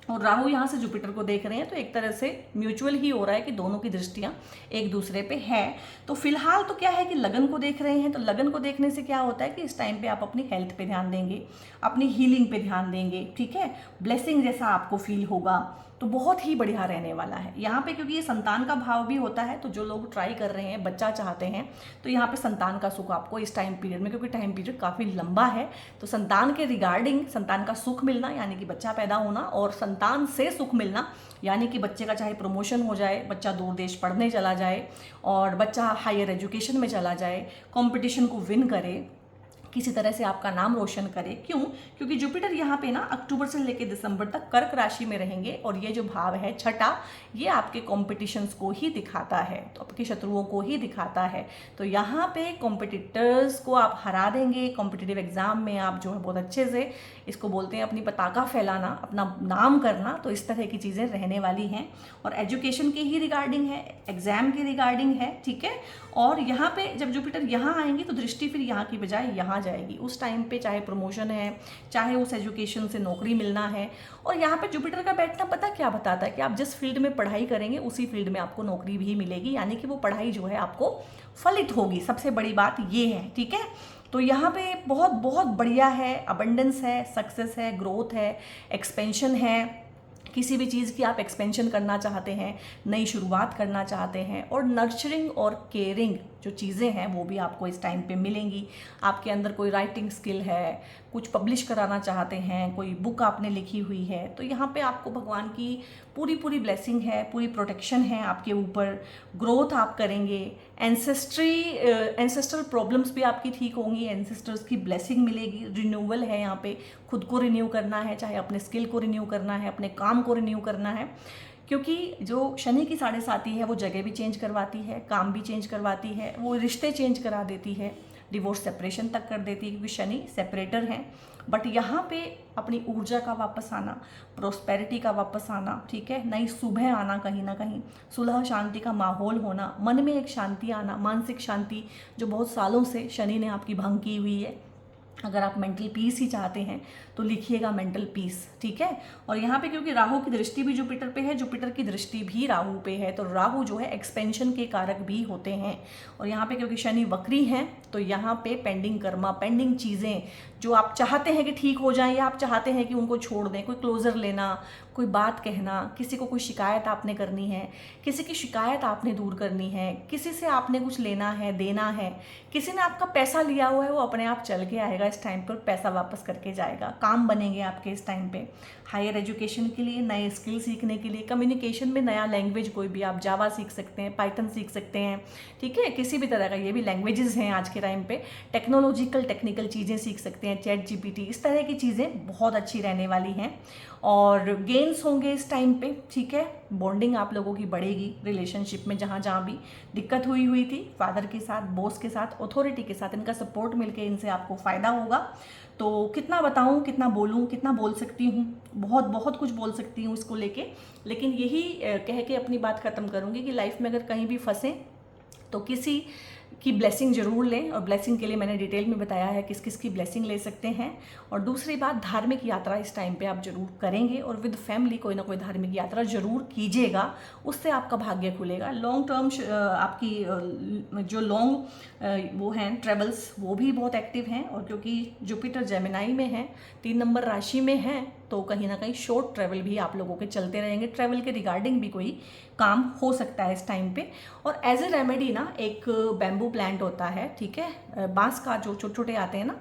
और राहु यहाँ से जुपिटर को देख रहे हैं, तो एक तरह से म्यूचुअल ही हो रहा है कि दोनों की दृष्टियाँ एक दूसरे पे है। तो फिलहाल तो क्या है कि लगन को देख रहे हैं, तो लगन को देखने से क्या होता है कि इस टाइम पे आप अपनी हेल्थ पे ध्यान देंगे, अपनी हीलिंग पे ध्यान देंगे, ठीक है, ब्लेसिंग जैसा आपको फील होगा, तो बहुत ही बढ़िया रहने वाला है यहाँ पे। क्योंकि ये संतान का भाव भी होता है, तो जो लोग ट्राई कर रहे हैं, बच्चा चाहते हैं, तो यहाँ पे संतान का सुख आपको इस टाइम पीरियड में, क्योंकि टाइम पीरियड काफ़ी लंबा है, तो संतान के रिगार्डिंग संतान का सुख मिलना यानी कि बच्चा पैदा होना, और संतान से सुख मिलना यानी कि बच्चे का चाहे प्रमोशन हो जाए, बच्चा दूर देश पढ़ने चला जाए और बच्चा हायर एजुकेशन में चला जाए, कंपटीशन को विन करे, किसी तरह से आपका नाम रोशन करे। क्यों? क्योंकि जुपिटर यहाँ पे ना अक्टूबर से लेकर दिसंबर तक कर्क राशि में रहेंगे और ये जो भाव है छठा, ये आपके कॉम्पिटिशन्स को ही दिखाता है, तो आपके शत्रुओं को ही दिखाता है। तो यहाँ पे कॉम्पिटिटर्स को आप हरा देंगे, कॉम्पिटिटिव एग्जाम में आप जो है बहुत अच्छे से, इसको बोलते हैं अपनी पताका फैलाना, अपना नाम करना, तो इस तरह की चीज़ें रहने वाली हैं। और एजुकेशन की ही रिगार्डिंग है, एग्जाम की रिगार्डिंग है, ठीक है। और यहाँ पे जब जुपिटर यहाँ आएंगे तो दृष्टि फिर यहाँ की बजाय यहाँ जाएगी। उस टाइम पे चाहे प्रमोशन है, चाहे उस एजुकेशन से नौकरी मिलना है, और यहाँ पे जुपिटर का बैठना पता क्या बताता है कि आप जिस फील्ड में पढ़ाई करेंगे उसी फील्ड में आपको नौकरी भी मिलेगी, यानी कि वो पढ़ाई जो है आपको फलित होगी। सबसे बड़ी बात ये है, ठीक है। तो यहाँ पे बहुत बहुत बढ़िया है, अबंडेंस है, सक्सेस है, ग्रोथ है, एक्सपेंशन है। किसी भी चीज़ की आप एक्सपेंशन करना चाहते हैं, नई शुरुआत करना चाहते हैं, और नर्चरिंग और केयरिंग जो चीज़ें हैं वो भी आपको इस टाइम पे मिलेंगी। आपके अंदर कोई राइटिंग स्किल है, कुछ पब्लिश कराना चाहते हैं, कोई बुक आपने लिखी हुई है, तो यहाँ पे आपको भगवान की पूरी पूरी ब्लेसिंग है, पूरी प्रोटेक्शन है आपके ऊपर। ग्रोथ आप करेंगे, एंसेस्ट्रल प्रॉब्लम्स भी आपकी ठीक होंगी, एंसेस्टर्स की ब्लेसिंग मिलेगी। रिन्यूअल है यहाँ पे, खुद को रिन्यू करना है, चाहे अपने स्किल को रिन्यू करना है, अपने काम को रिन्यू करना है, क्योंकि जो शनि की 7.5 है वो जगह भी चेंज करवाती है, काम भी चेंज करवाती है, वो रिश्ते चेंज करा देती है, डिवोर्स सेपरेशन तक कर देती है, क्योंकि शनि सेपरेटर हैं। बट यहाँ पे अपनी ऊर्जा का वापस आना, प्रोस्पेरिटी का वापस आना, ठीक है, नई सुबह आना, कहीं ना कहीं सुलह शांति का माहौल होना, मन में एक शांति आना, मानसिक शांति जो बहुत सालों से शनि ने आपकी भंग की हुई है। अगर आप मेंटल पीस ही चाहते हैं तो लिखिएगा मेंटल पीस, ठीक है। और यहाँ पे क्योंकि राहु की दृष्टि भी जुपिटर पे है, जुपिटर की दृष्टि भी राहु पे है, तो राहु जो है एक्सपेंशन के कारक भी होते हैं। और यहाँ पे क्योंकि शनि वक्री हैं, तो यहाँ पे पेंडिंग कर्मा, पेंडिंग चीज़ें जो आप चाहते हैं कि ठीक हो जाएं, या आप चाहते हैं कि उनको छोड़ दें, कोई क्लोजर लेना, कोई बात कहना, किसी को कोई शिकायत आपने करनी है, किसी की शिकायत आपने दूर करनी है, किसी से आपने कुछ लेना है, देना है, किसी ने आपका पैसा लिया हुआ है, वो अपने आप चल के आएगा इस टाइम पर, पैसा वापस करके जाएगा, काम बनेंगे आपके इस टाइम पे। हायर एजुकेशन के लिए, नए स्किल सीखने के लिए, कम्युनिकेशन में नया लैंग्वेज, कोई भी आप जावा सीख सकते हैं, पाइथन सीख सकते हैं, ठीक है, किसी भी तरह का, ये भी लैंग्वेजेस हैं आज के टाइम पे। टेक्नोलॉजिकल टेक्निकल चीज़ें सीख सकते हैं, चैट जीपीटी, इस तरह की चीज़ें बहुत अच्छी रहने वाली हैं। और गेन्स होंगे इस टाइम पे, ठीक है, बॉन्डिंग आप लोगों की बढ़ेगी रिलेशनशिप में, जहाँ जहाँ भी दिक्कत हुई थी, फादर के साथ, बॉस के साथ, अथॉरिटी के साथ, इनका सपोर्ट मिलके इनसे आपको फ़ायदा होगा। तो कितना बताऊँ, कितना बोलूँ, कितना बोल सकती हूँ, बहुत बहुत कुछ बोल सकती हूँ इसको लेके, लेकिन यही कह के अपनी बात ख़त्म करूँगी कि लाइफ में अगर कहीं भी फंसें तो किसी की ब्लेसिंग ज़रूर लें। और ब्लेसिंग के लिए मैंने डिटेल में बताया है किस किस की ब्लेसिंग ले सकते हैं। और दूसरी बात, धार्मिक यात्रा इस टाइम पे आप जरूर करेंगे, और विद फैमिली कोई ना कोई धार्मिक यात्रा जरूर कीजिएगा, उससे आपका भाग्य खुलेगा। लॉन्ग टर्म आपकी जो लॉन्ग वो हैं ट्रेवल्स, वो भी बहुत एक्टिव हैं। और क्योंकि जुपिटर जेमिनाई में है, 3 नंबर राशि में है, तो कहीं ना कहीं शॉर्ट ट्रैवल भी आप लोगों के चलते रहेंगे। ट्रैवल के रिगार्डिंग भी कोई काम हो सकता है इस टाइम पे। और एज ए रेमेडी ना, एक बैम्बू प्लांट होता है, ठीक है, बांस का, जो छोटे छोटे आते हैं ना,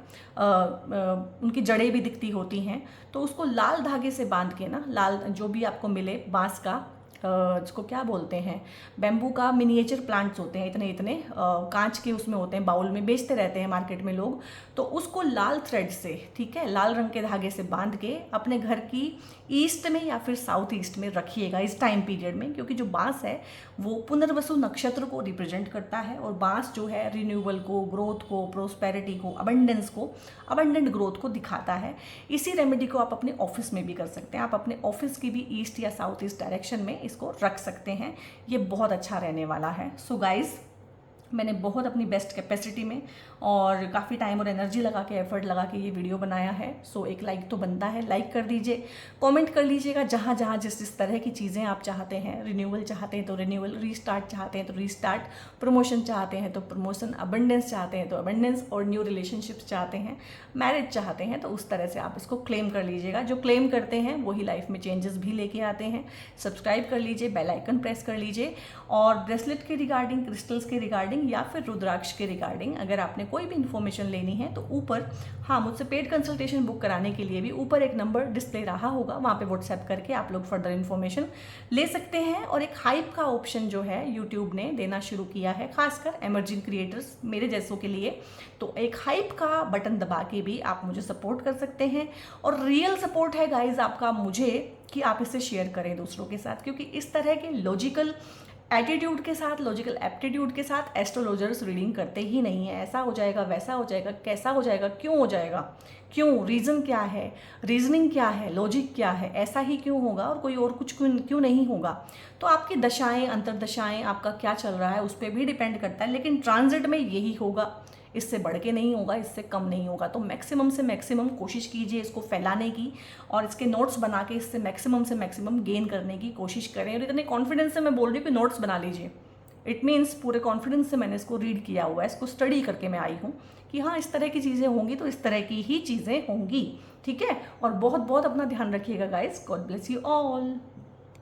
उनकी जड़ें भी दिखती होती हैं, तो उसको लाल धागे से बांध के ना, लाल जो भी आपको मिले बांस का, जिसको क्या बोलते हैं, बैम्बू का मिनिएचर प्लांट्स होते हैं, इतने इतने कांच के उसमें होते हैं, बाउल में बेचते रहते हैं मार्केट में लोग, तो उसको लाल थ्रेड से, ठीक है, लाल रंग के धागे से बांध के अपने घर की ईस्ट में या फिर साउथ ईस्ट में रखिएगा इस टाइम पीरियड में। क्योंकि जो बांस है वो पुनर्वसु नक्षत्र को रिप्रेजेंट करता है, और बांस जो है रिन्यूअल को, ग्रोथ को, प्रोस्पेरिटी को, अबंडेंस को, अबंडेंट ग्रोथ को दिखाता है। इसी रेमेडी को आप अपने ऑफिस में भी कर सकते हैं, आप अपने ऑफिस की भी ईस्ट या साउथ ईस्ट डायरेक्शन में इसको रख सकते हैं, ये बहुत अच्छा रहने वाला है। सो गाइज, मैंने बहुत अपनी बेस्ट कैपेसिटी में और काफ़ी टाइम और एनर्जी लगा के, एफर्ट लगा के ये वीडियो बनाया है। सो एक लाइक तो बनता है, लाइक कर दीजिए, कमेंट कर लीजिएगा जहाँ जहाँ जिस जिस तरह की चीज़ें आप चाहते हैं। रिन्यूअल चाहते हैं तो रिन्यूअल, रीस्टार्ट चाहते हैं तो रीस्टार्ट, प्रमोशन चाहते हैं तो प्रमोशन, अबंडेंस चाहते हैं तो अबंडेंस, और न्यू रिलेशनशिप्स चाहते हैं, मैरिज चाहते हैं, तो उस तरह से आप इसको क्लेम कर लीजिएगा। जो क्लेम करते हैं वही लाइफ में चेंजेस भी लेके आते हैं। सब्सक्राइब कर लीजिए, बेल आइकन प्रेस कर लीजिए। और ब्रेसलेट के रिगार्डिंग, क्रिस्टल्स के रिगार्डिंग या फिर रुद्राक्ष के रिगार्डिंग अगर आपने कोई भी इन्फॉर्मेशन लेनी है तो ऊपर, हाँ, मुझसे पेड कंसल्टेशन बुक कराने के लिए भी ऊपर एक नंबर डिस्प्ले रहा होगा, वहाँ पे व्हाट्सएप करके आप लोग फर्दर इन्फॉर्मेशन ले सकते हैं। और एक हाइप का ऑप्शन जो है यूट्यूब ने देना शुरू किया है, खासकर एमर्जिंग क्रिएटर्स मेरे जैसों के लिए, तो एक हाइप का बटन दबा के भी आप मुझे सपोर्ट कर सकते हैं। और रियल सपोर्ट है गाइज आपका मुझे कि आप इसे शेयर करें दूसरों के साथ, क्योंकि इस तरह के लॉजिकल एटीट्यूड के साथ, लॉजिकल एप्टीट्यूड के साथ एस्ट्रोलॉजर्स रीडिंग करते ही नहीं है। ऐसा हो जाएगा, वैसा हो जाएगा, कैसा हो जाएगा, क्यों हो जाएगा, क्यों, रीज़न क्या है, रीजनिंग क्या है, लॉजिक क्या है, ऐसा ही क्यों होगा और कोई और कुछ क्यों नहीं होगा। तो आपकी दशाएं, अंतरदशाएं, आपका क्या चल रहा है उस पर भी डिपेंड करता है, लेकिन ट्रांजिट में यही होगा, इससे बढ़ के नहीं होगा, इससे कम नहीं होगा। तो मैक्सिमम से मैक्सिमम कोशिश कीजिए इसको फैलाने की, और इसके नोट्स बना के इससे मैक्सिमम से मैक्सिमम गेन करने की कोशिश करें। और इतने कॉन्फिडेंस से मैं बोल रही हूँ कि नोट्स बना लीजिए, इट मीन्स पूरे कॉन्फिडेंस से मैंने इसको रीड किया हुआ है, इसको स्टडी करके मैं आई हूँ कि हाँ, इस तरह की चीज़ें होंगी तो इस तरह की ही चीज़ें होंगी, ठीक है। और बहुत बहुत अपना ध्यान रखिएगा guys. God bless you all.